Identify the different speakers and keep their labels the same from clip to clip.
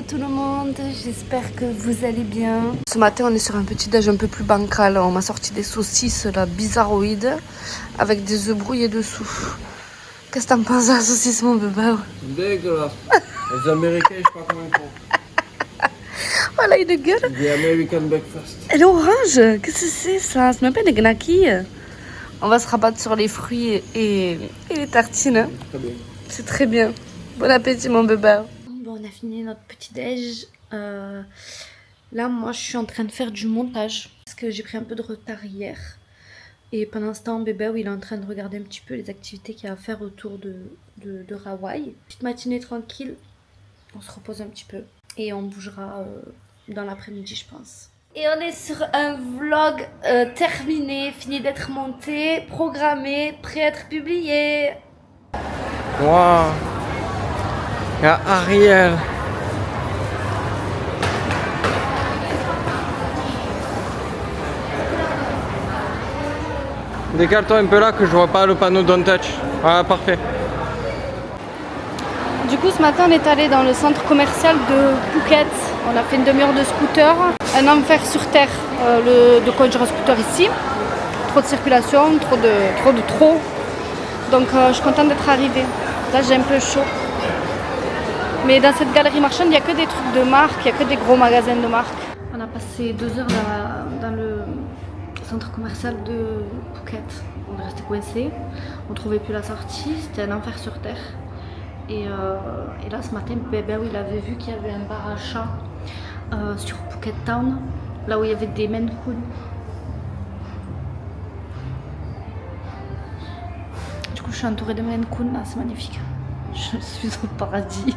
Speaker 1: tout le monde, j'espère que vous allez bien. Ce matin on est sur un petit déj un peu plus bancal. On m'a sorti des saucisses là, bizarroïdes avec des œufs brouillés dessous. Qu'est-ce que t'en penses de la saucisse mon bébé?
Speaker 2: Dégueulasse. Les Américains, je sais pas comment ils font.
Speaker 1: Voilà une gueule.
Speaker 2: The American breakfast.
Speaker 1: Elle est orange, qu'est-ce que c'est ça? C'est même pas des gnocchis. On va se rabattre sur les fruits et les tartines.
Speaker 2: Très bien.
Speaker 1: C'est très bien. Bon appétit mon bébé. Bon, on a fini notre petit déj. Là, moi, je suis en train de faire du montage parce que j'ai pris un peu de retard hier. Et pendant ce temps, bébé, il est en train de regarder un petit peu les activités qu'il y a à faire autour de Hawaï. Petite matinée tranquille. On se repose un petit peu et on bougera dans l'après-midi, je pense. Et on est sur un vlog terminé, fini d'être monté, programmé, prêt à être publié.
Speaker 2: Waouh. Il y a Ariel. Décale-toi un peu là que je vois pas le panneau Don't Touch. Ah, parfait.
Speaker 1: Du coup, ce matin, on est allé dans le centre commercial de Phuket. On a fait une demi-heure de scooter. Un enfer sur terre, de conduire un scooter ici. Trop de circulation, trop. Donc, je suis contente d'être arrivée. Là, j'ai un peu chaud. Mais dans cette galerie marchande, il n'y a que des trucs de marque, il n'y a que des gros magasins de marque. On a passé 2 heures dans le centre commercial de Phuket. On est resté coincés. On ne trouvait plus la sortie. C'était un enfer sur terre. Et là ce matin, bébé, il avait vu qu'il y avait un bar à chat sur Phuket Town, là où il y avait des Maine Coon. Du coup, je suis entourée de Maine Coon, là, c'est magnifique. Je suis au paradis.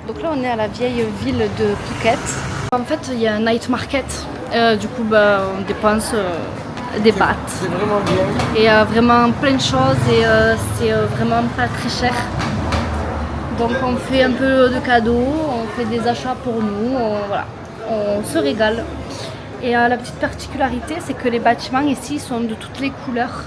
Speaker 1: Donc là on est à la vieille ville de Phuket. En fait il y a un night market, du coup on dépense des bahts.
Speaker 2: C'est vraiment bien.
Speaker 1: Et vraiment plein de choses et c'est vraiment pas très cher. Donc on fait un peu de cadeaux, on fait des achats pour nous, voilà, on se régale. Et la petite particularité c'est que les bâtiments ici sont de toutes les couleurs.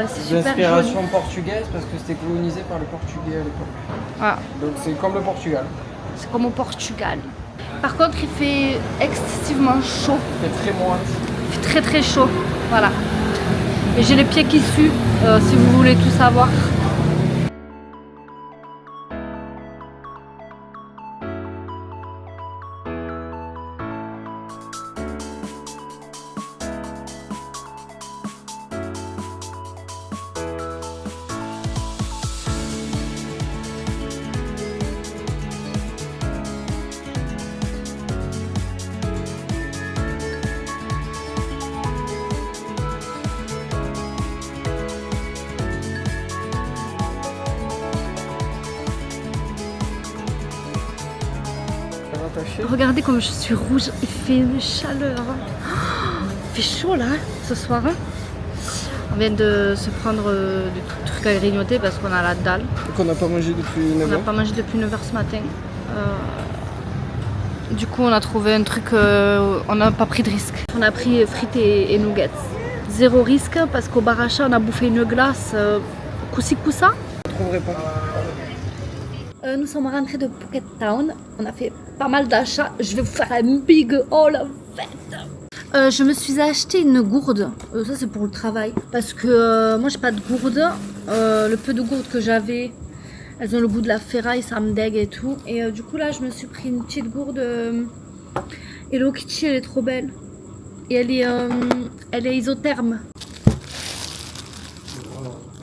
Speaker 1: C'est super
Speaker 2: D'inspiration
Speaker 1: joli.
Speaker 2: portugaise parce que c'était colonisé par les Portugais à l'époque.
Speaker 1: Voilà.
Speaker 2: Donc c'est comme le Portugal.
Speaker 1: C'est comme au Portugal. Par contre, il fait excessivement chaud.
Speaker 2: C'est très moite.
Speaker 1: Il fait très chaud. Voilà. Et j'ai les pieds qui suent, si vous voulez tout savoir. Regardez comme je suis rouge, il fait une chaleur. Il fait chaud là, ce soir. On vient de se prendre des trucs à grignoter parce qu'on a la dalle.
Speaker 2: Donc on n'a pas mangé depuis 9
Speaker 1: On n'a
Speaker 2: heures.
Speaker 1: pas mangé depuis 9h ce matin. Du coup, on a trouvé un truc, on n'a pas pris de risque. On a pris frites et nuggets. Zéro risque parce qu'au bar à chat, on a bouffé une glace coussi coussa.
Speaker 2: trouverai pas.
Speaker 1: Nous sommes rentrés de Phuket Town. On a fait pas mal d'achats. Je vais vous faire un big haul en fait. Je me suis acheté une gourde. Ça c'est pour le travail. Parce que moi j'ai pas de gourde. Le peu de gourdes que j'avais, elles ont le goût de la ferraille, ça me dégue et tout. Et du coup là je me suis pris une petite gourde. Hello Kitty, elle est trop belle. Et elle est isotherme.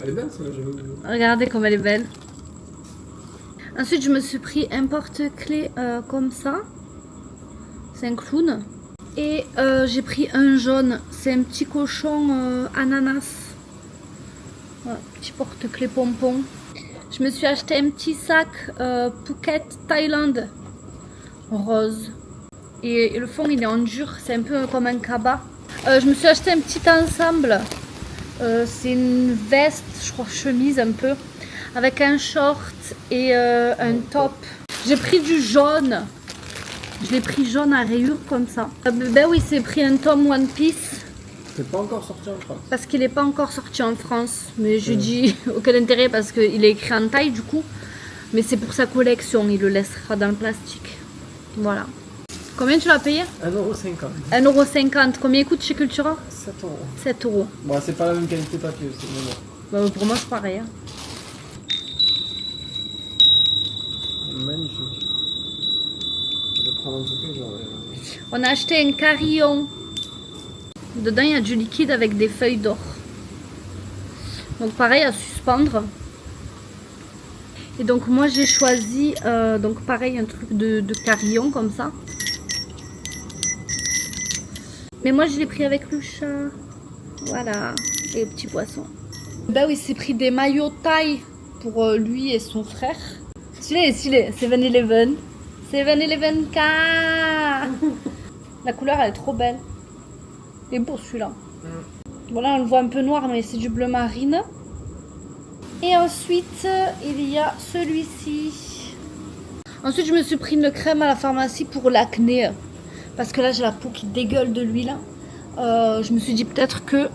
Speaker 2: Elle est belle celle-là, j'avais oublié.
Speaker 1: Regardez comme elle est belle. Ensuite, je me suis pris un porte-clés comme ça. C'est un clown. Et j'ai pris un jaune. C'est un petit cochon ananas. Ouais, petit porte-clés pompon. Je me suis acheté un petit sac Phuket Thaïlande rose. Et le fond, il est en dur. C'est un peu comme un cabas. Je me suis acheté un petit ensemble. C'est une veste, je crois chemise un peu, avec un short et un top. J'ai pris du jaune. Je l'ai pris jaune à rayures comme ça. Ben oui, c'est pris un tome One Piece.
Speaker 2: C'est pas encore sorti en France.
Speaker 1: Parce qu'il n'est pas encore sorti en France. Mais je dis aucun intérêt parce qu'il est écrit en taille du coup. Mais c'est pour sa collection, il le laissera dans le plastique. Voilà. Combien tu l'as payé?
Speaker 2: 1,50 €.
Speaker 1: 1,50 €. Combien il coûte chez Cultura?
Speaker 2: 7 €.
Speaker 1: 7 €.
Speaker 2: Bon, c'est pas la même qualité papier aussi, mais bon.
Speaker 1: Bah, pour moi, c'est pareil. Hein.
Speaker 2: Magnifique. Je vais prendre un bouquet, genre.
Speaker 1: On a acheté un carillon. Dedans, il y a du liquide avec des feuilles d'or. Donc, pareil à suspendre. Et donc, moi, j'ai choisi, donc pareil, un truc de carillon comme ça. Mais moi, je l'ai pris avec le chat. Voilà. Et le petit poisson. Bah oui, c'est pris des maillots taille pour lui et son frère. Celui-là est stylé. 7-Eleven. 7-Eleven K. La couleur, elle est trop belle. Il est beau celui-là. Voilà, on le voit un peu noir, mais c'est du bleu marine. Et ensuite, il y a celui-ci. Ensuite, je me suis pris une crème à la pharmacie pour l'acné. Parce que là, j'ai la peau qui dégueule de l'huile. Je me suis dit peut-être que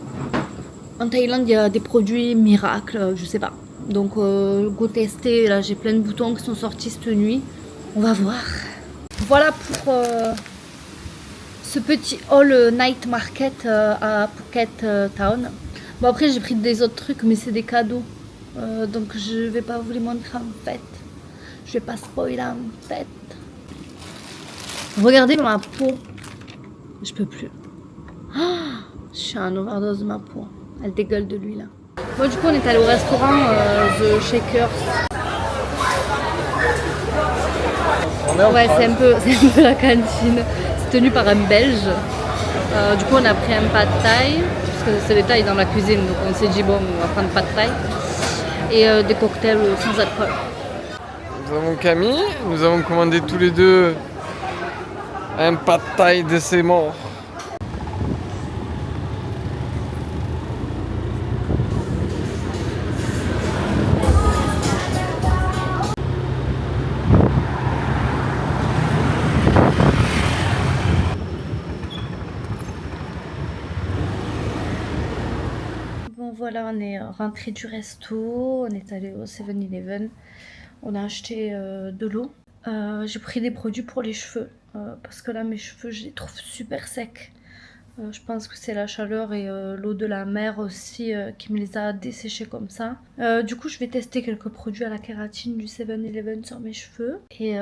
Speaker 1: en Thaïlande, il y a des produits miracles, je sais pas. Donc, go tester. Là, j'ai plein de boutons qui sont sortis cette nuit. On va voir. Voilà pour ce petit haul night market à Phuket Town. Bon, après, j'ai pris des autres trucs, mais c'est des cadeaux. Donc, je vais pas vous les montrer en fait. Je vais pas spoiler en fait. Regardez ma peau. Je peux plus. Oh, je suis en overdose de ma peau. Elle dégueule de l'huile. Bon, du coup, on est allé au restaurant The Shakers. Ouais, c'est un peu la cantine. C'est tenu par un Belge. Du coup, on a pris un pad thai. Parce que c'est les thaïs dans la cuisine. Donc, on s'est dit, bon, on va prendre pad thai. Et des cocktails sans alcool.
Speaker 2: Nous avons Camille. Nous avons commandé tous les deux un pad thai de ses morts.
Speaker 1: Bon voilà, on est rentré du resto, on est allé au 7-Eleven, on a acheté de l'eau. J'ai pris des produits pour les cheveux, parce que là mes cheveux je les trouve super secs. Je pense que c'est la chaleur et l'eau de la mer aussi qui me les a desséchés comme ça. Du coup je vais tester quelques produits à la kératine du 7-Eleven sur mes cheveux. Et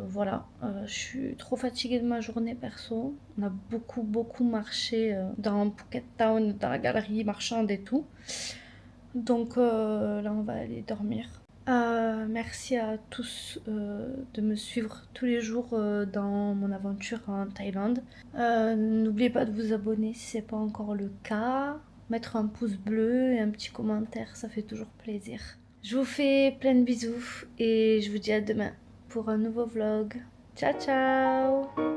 Speaker 1: voilà, je suis trop fatiguée de ma journée perso. On a beaucoup marché dans Phuket Town, dans la galerie marchande et tout. Donc là on va aller dormir. Merci à tous de me suivre tous les jours dans mon aventure en Thaïlande. N'oubliez pas de vous abonner si ce n'est pas encore le cas. Mettre un pouce bleu et un petit commentaire, ça fait toujours plaisir. Je vous fais plein de bisous et je vous dis à demain pour un nouveau vlog. Ciao ciao!